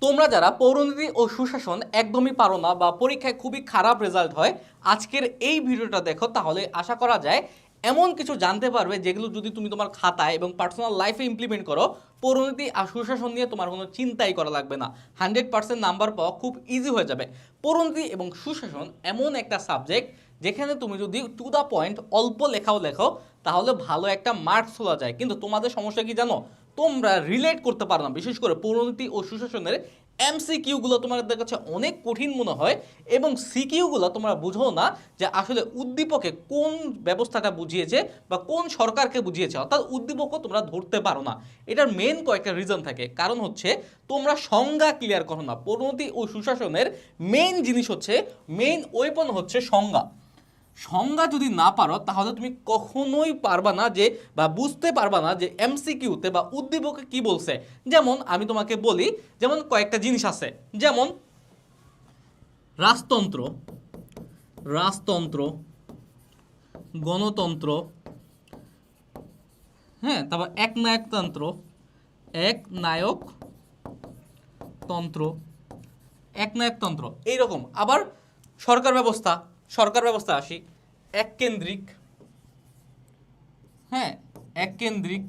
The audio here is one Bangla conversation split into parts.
তোমরা যারা পৌরনীতি ও সুশাসন একদমই পারো না বা পরীক্ষায় খুবই খারাপ রেজাল্ট হয়, আজকের এই ভিডিওটা দেখো, তাহলে আশা করা যায় এমন কিছু জানতে পারবে যেগুলো যদি তুমি তোমার খাতায় এবং পার্সোনাল লাইফে ইমপ্লিমেন্ট করো, পৌরনীতি আর সুশাসন নিয়ে তোমার কোনো চিন্তাই করা লাগবে না। 100% নাম্বার পাওয়া খুব ইজি হয়ে যাবে। পৌরনীতি এবং সুশাসন এমন একটা সাবজেক্ট যেখানে তুমি যদি টু দ্য পয়েন্ট অল্প লেখো তাহলে ভালো একটা মার্কস তোলা যায়। কিন্তু তোমাদের সমস্যা কি জানো? তোমরা রিলেট করতে পারো না। বিশেষ করে পৌরনীতি ও সুশাসনের এমসিকিউগুলো তোমাদের কাছে অনেক কঠিন মনে হয় এবং সিকিউগুলো তোমরা বুঝো না যে আসলে উদ্দীপকে কোন ব্যবস্থাটা বুঝিয়েছে বা কোন সরকারকে বুঝিয়েছে, অর্থাৎ উদ্দীপকও তোমরা ধরতে পারো না। এটার মেন কয়েকটা রিজন থাকে। কারণ হচ্ছে তোমরা সংজ্ঞা ক্লিয়ার করো না। পৌরনীতি ও সুশাসনের মেন জিনিস হচ্ছে, মেন ওয়েপন হচ্ছে সংজ্ঞা। সংজ্ঞা যদি না পারো তাহলে তুমি কখনোই পারবা না যে বা বুঝতে পারবা না যে এমসিকিউতে বা উদ্দীপকে কি বলছে। যেমন আমি তোমাকে বলি, যেমন কয়েকটা জিনিস আছে, যেমন রাজতন্ত্র, রাজতন্ত্র, গণতন্ত্র, হ্যাঁ, তারপর একনায়কতন্ত্র, একনায়কতন্ত্র, একনায়কতন্ত্র এইরকম। আবার সরকার ব্যবস্থা, সরকার ব্যবস্থা আসি, এককেন্দ্রিক, হ্যাঁ, এককেন্দ্রিক,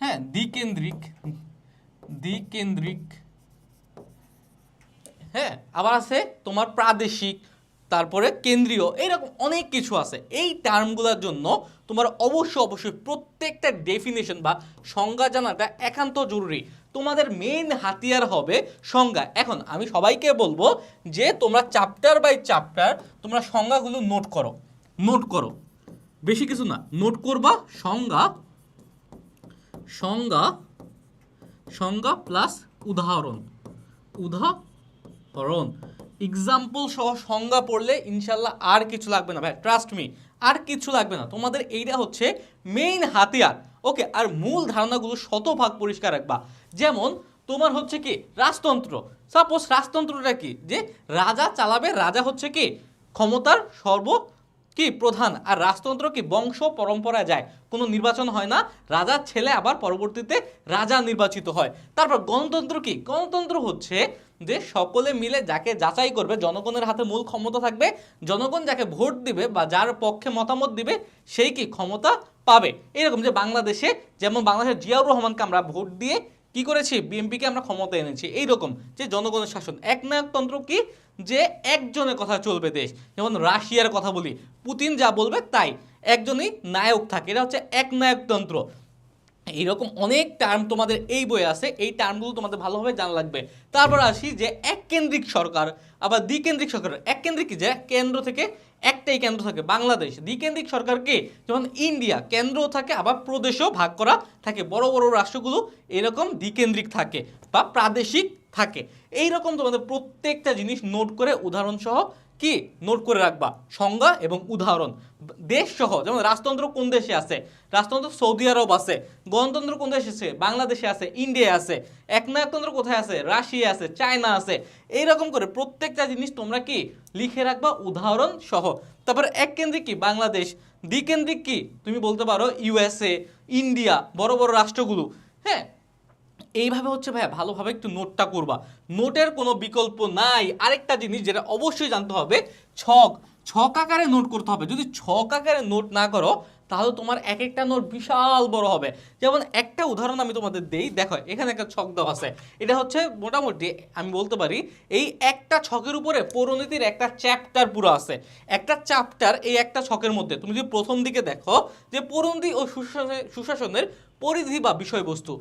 হ্যাঁ, দ্বিকেন্দ্রিক, দ্বিকেন্দ্রিক, হ্যাঁ, আবার আছে তোমার প্রাদেশিক, তারপরে কেন্দ্রীয়, এইরকম অনেক কিছু আছে। এই টার্মগুলোর জন্য তোমার অবশ্যই প্রত্যেকটা ডেফিনেশন বা সংজ্ঞা জানাটা একান্ত জরুরি। তোমাদের মেইন হাতিয়ার হবে সংজ্ঞা। এখন আমি সবাইকে বলবো যে তোমরা চ্যাপ্টার বাই চ্যাপ্টার তোমরা সংজ্ঞাগুলো নোট করো, নোট করো, বেশি কিছু না, নোট করবা সংজ্ঞা, সংজ্ঞা, সংজ্ঞা প্লাস উদাহরণ, উদাহরণ, এক্সাম্পল সহ সংজ্ঞা পড়লে ইনশাল্লাহ আর কিছু লাগবে না ভাই, ট্রাস্ট মি, আর কিছু লাগবে না। তোমাদের এইটা হচ্ছে মেইন হাতিয়ার। ওকে, আর মূল ধারণাগুলো শতভাগ পরিষ্কার রাখবা। যেমন তোমার হচ্ছে কি রাজতন্ত্র, সাপোজ রাজতন্ত্রটা কি, যে রাজা চালাবে, রাজা হচ্ছে কি ক্ষমতার কি প্রধান। আর রাজতন্ত্র কি বংশ পরম্পরা যায়, কোনো নির্বাচন হয় না, রাজার ছেলে আবার পরবর্তীতে রাজা নির্বাচিত হয়। তারপর গণতন্ত্র কি, গণতন্ত্র হচ্ছে যে সকলে মিলে যাকে যাচাই করবে, জনগণের হাতে মূল ক্ষমতা থাকবে, জনগণ যাকে ভোট দিবে বা যার পক্ষে মতামত দিবে সেই কি ক্ষমতা পাবে। এরকম যে বাংলাদেশে, যেমন বাংলাদেশের জিয়াউর রহমানকে আমরা ভোট দিয়ে কি করেছি, বিএনপিকে আমরা ক্ষমতা এনেছি, এইরকম যে জনগণের শাসন। একনায়কতন্ত্র কি, যে একজনের কথা চলবে দেশ, যেমন রাশিয়ার কথা বলি, পুতিন যা বলবে তাই, একজনই নায়ক থাকে, এটা হচ্ছে একনায়কতন্ত্র। এইরকম অনেক টার্ম তোমাদের এই বইয়ে আছে, এই টার্মগুলো তোমাদের ভালোভাবে জানা লাগবে। তারপর আসি যে এককেন্দ্রিক সরকার, আবার দ্বিকেন্দ্রিক সরকার। এককেন্দ্রিক কি, যে কেন্দ্র থেকে একটাই কেন্দ্র থাকে, বাংলাদেশ। দ্বিকেন্দ্রিক সরকার কি, যেমন ইন্ডিয়া, কেন্দ্রও থাকে আবার প্রদেশও ভাগ করা থাকে, বড় বড় রাষ্ট্রগুলো এরকম দ্বিকেন্দ্রিক থাকে বা প্রাদেশিক থাকে। এইরকম তোমাদের প্রত্যেকটা জিনিস নোট করে উদাহরণ সহ কি নোট করে রাখবা, সংজ্ঞা এবং উদাহরণ দেশ সহ। যেমন রাজতন্ত্র কোন দেশে আছে, রাজতন্ত্র সৌদি আরব আছে। গণতন্ত্র কোন দেশে আছে, বাংলাদেশে আছে, ইন্ডিয়া আছে। একনায়কতন্ত্র কোথায় আছে, রাশিয়া আছে, চায়না আছে। এইরকম করে প্রত্যেকটা জিনিস তোমরা কি লিখে রাখবা উদাহরণ সহ। তারপর এককেন্দ্রিক কি, বাংলাদেশ। দ্বিকেন্দ্রিক কি, তুমি বলতে পারো ইউএসএ, ইন্ডিয়া, বড় বড় রাষ্ট্রগুলো। হ্যাঁ, এইভাবে হচ্ছে ভাইয়া ভালোভাবে একটু নোটটা করবা, নোটের কোনো বিকল্প নাই। আরেকটা জিনিস যেটা অবশ্যই জানতে হবে, ছক, ছক আকারে নোট করতে হবে। যদি ছক আকারে নোট না করো তাহলে তোমার এক একটা নোট বিশাল বড় হবে। যেমন একটা উদাহরণ আমি তোমাদের দেই, দেখো এখানে একটা ছক দেওয়া আছে, এটা হচ্ছে মোটামুটি আমি বলতে পারি এই একটা ছকের উপরে পৌরনীতির একটা চ্যাপ্টার পুরো আছে। একটা চ্যাপ্টার এই একটা ছকের মধ্যে। তুমি যদি প্রথম দিকে দেখো যে পৌরনীতি ও সুশাসনের পরিধি বা বিষয়বস্তু,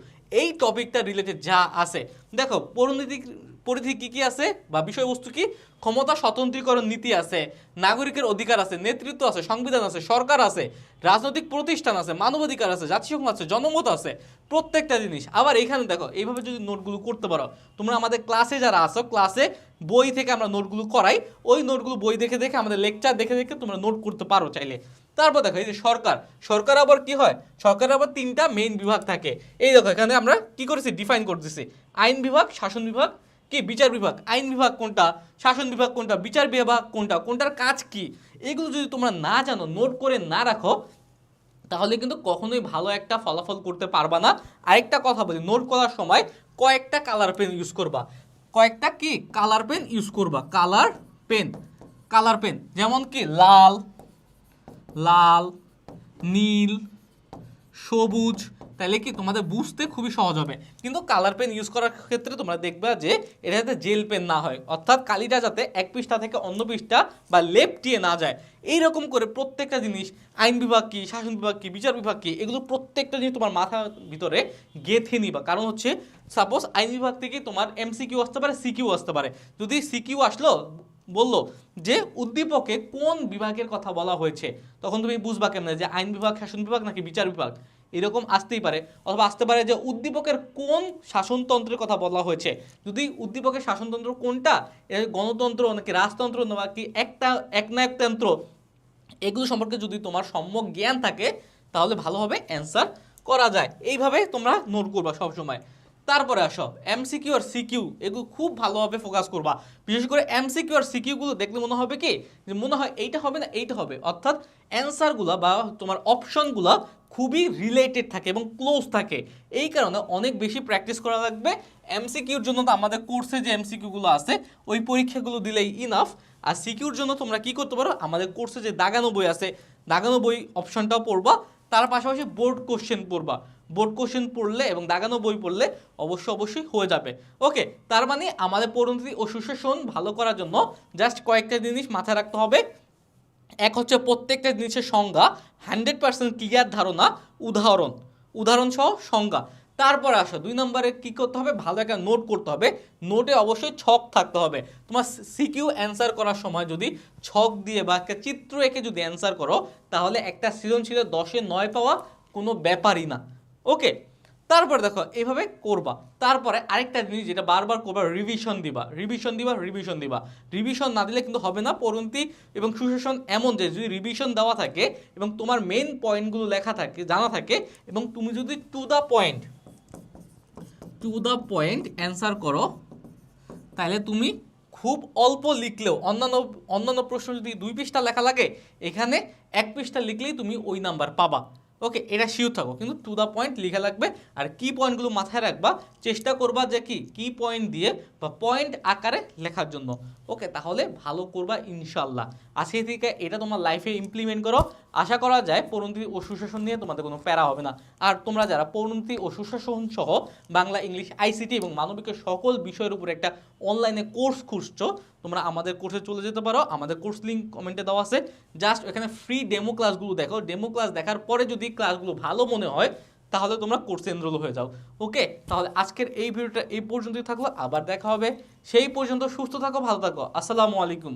এই টপিকটা রিলেটেড যা আছে, দেখো পৌরনীতির পরিধি কি কি আছে বা বিষয়বস্তু কি, ক্ষমতা স্বতন্ত্রীকরণ নীতি আছে, নাগরিকের অধিকার আছে, নেতৃত্ব আছে, সংবিধান আছে, সরকার আছে, রাজনৈতিক প্রতিষ্ঠান আছে, মানবাধিকার আছে, জাতিসংঘ আছে, জনমত আছে, প্রত্যেকটা জিনিস। আবার এখানে দেখো এইভাবে যদি নোটগুলো করতে পারো, তোমরা আমাদের ক্লাসে যারা আসো, ক্লাসে বই থেকে আমরা নোটগুলো করাই, ওই নোটগুলো বই দেখে দেখে আমাদের লেকচার দেখে দেখে তোমরা নোট করতে পারো চাইলে। তারপর দেখো এই যে সরকার, সরকার আবার কি হয়, সরকারের আবার তিনটা মেইন বিভাগ থাকে। এই দেখো এখানে আমরা কি করেছি, ডিফাইন করতেছি, আইন বিভাগ, শাসন বিভাগ, কি বিচার বিভাগ। আইন বিভাগ কোনটা, শাসন বিভাগ কোনটা, বিচার বিভাগ কোনটা, কোনটার কাজ কি, এগুলো যদি তোমরা না জানো, নোট করে না রাখো, তাহলে কিন্তু কখনোই ভালো একটা ফলাফল করতে পারবা না। আরেকটা কথা বলি, নোট করার সময় কয়েকটা কালার পেন ইউজ করবা। কয়েকটা কি কালার পেন ইউজ করবা, কালার পেন। কালার পেন যেমন কি লাল, লাল, নীল, সবুজ, তাহলে কি তোমাদের বুঝতে খুবই সহজ হবে। কিন্তু কালার পেন ইউজ করার ক্ষেত্রে তোমরা দেখবা যে এটা যাতে জেল পেন না হয়, অর্থাৎ কালিটা যাতে এক পৃষ্ঠা থেকে অন্য পৃষ্ঠা বা লেফটিয়ে না যায়। এইরকম করে প্রত্যেকটা জিনিস, আইন বিভাগ কি, শাসন বিভাগ কি, বিচার বিভাগ কি, এগুলো প্রত্যেকটা জিনিস তোমার মাথার ভিতরে গেঁথে নিবা। কারণ হচ্ছে সাপোজ আইন বিভাগ থেকে তোমার এমসিকিউ আসতে পারে, সিকিউ আসতে পারে। যদি সিকিউ আসলো বললো যে উদ্দীপকে কোন বিভাগের কথা বলা হয়েছে, তখন তুমি বুঝবা কেমনে যে আইন বিভাগ, শাসন বিভাগ নাকি বিচার বিভাগ, এরকম আসতেই পারে। অথবা আসতে পারে যে উদ্দীপকের কোন শাসনতন্ত্রের কথা বলা হয়েছে। যদি উদ্দীপকের শাসনতন্ত্র কোনটা, গণতন্ত্র নাকি রাজতন্ত্র নাকি একনায়কতন্ত্র, এগুলো সম্পর্কে যদি তোমার সম্যক জ্ঞান থাকে তাহলে ভালোভাবে অ্যান্সার করা যায়। এইভাবে তোমরা নোট করবা সবসময়। তারপরে আসো এমসিকিউ আর সিকিউ, এগুলো খুব ভালোভাবে ফোকাস করবা। বিশেষ করে এমসিকিউ আর সিকিউগুলো দেখলে মনে হবে কি যে মনে হয় এইটা হবে না এইটা হবে, অর্থাৎ অ্যান্সারগুলো বা তোমার অপশনগুলো খুবই রিলেটেড থাকে এবং ক্লোজ থাকে। এই কারণে অনেক বেশি প্র্যাকটিস করা লাগবে। এমসিকিউর জন্য তো আমাদের কোর্সে যে এমসিকিউগুলো আছে ওই পরীক্ষাগুলো দিলেই ইনাফ। আর সিকিউর জন্য তোমরা কি করতে পারো, আমাদের কোর্সে যে দাগানো বই আছে, দাগানো বই অপশনটাও পড়বা, তার পাশাপাশি বোর্ড কোশ্চেন পড়বা। বোর্ড কোশ্চেন পড়লে এবং দাগানো বই পড়লে অবশ্যই হয়ে যাবে। ওকে, তার মানে আমাদের পরিণতি ও সুশাসন ভালো করার জন্য জাস্ট কয়েকটা জিনিস মাথায় রাখতে হবে। এক হচ্ছে প্রত্যেকটা জিনিসের সংজ্ঞা, 100% ক্লিয়ার ধারণা, উদাহরণ, উদাহরণ সহ সংজ্ঞা। তারপরে আসো 2 নম্বরে কি করতে হবে, ভালো একটা নোট করতে হবে। নোটে অবশ্যই ছক থাকতে হবে। তোমার সিকিউ অ্যান্সার করার সময় যদি ছক দিয়ে বা একটা চিত্র এঁকে যদি অ্যান্সার করো তাহলে একটা সৃজনশীলে 10-এ 9 পাওয়া কোনো ব্যাপারই না। ওকে, তারপরে দেখো এইভাবে করবা। তারপরে আরেকটা জিনিস যেটা বারবার করবা, রিভিশন দিবা, রিভিশন দিবা, রিভিশন দিবা। রিভিশন না দিলে কিন্তু হবে না। পরিণতি এবং সুশাসন এমন যে যদি রিভিশন দেওয়া থাকে এবং তোমার মেইন পয়েন্টগুলো লেখা থাকে, জানা থাকে, এবং তুমি যদি টু দ্য পয়েন্ট অ্যান্সার করো, তাহলে তুমি খুব অল্প লিখলেও, অন্যান্য প্রশ্ন যদি 2 পৃষ্ঠা লেখা লাগে, এখানে 1 পৃষ্ঠা লিখলেই তুমি ওই নাম্বার পাবা। ওকে, এটা শিওর থাকো। কিন্তু টু দ্য পয়েন্ট লেখা লাগবে। আর কি পয়েন্টগুলো মাথায় রাখবা, চেষ্টা করবা যে কি পয়েন্ট দিয়ে বা পয়েন্ট আকারে লেখার জন্য। ওকে, তাহলে ভালো করবা ইনশাল্লাহ। আজকে থেকে এটা তোমার লাইফে ইমপ্লিমেন্ট করো। আশা করা যায় পরিণতি ও সুশাসন নিয়ে তোমাদের কোনো প্যারা হবে না। আর তোমরা যারা পরিণতি ও সুশাসন সহ বাংলা, ইংলিশ, আইসিটি এবং মানবিকের সকল বিষয়ের উপর একটা অনলাইনে কোর্স খুঁজছো, তোমরা আমাদের কোর্সে চলে যেতে পারো। আমাদের কোর্স লিঙ্ক কমেন্টে দেওয়া আছে। জাস্ট এখানে ফ্রি ডেমো ক্লাসগুলো দেখো। ডেমো ক্লাস দেখার পরে যদি ক্লাসগুলো ভালো মনে হয় তাহলে তোমরা কোর্সে এনরোল হয়ে যাও। ওকে, তাহলে আজকের এই ভিডিওটা এই পর্যন্তই থাকলো। আবার দেখা হবে। সেই পর্যন্ত সুস্থ থাকো, ভালো থাকো। আসসালামু আলাইকুম।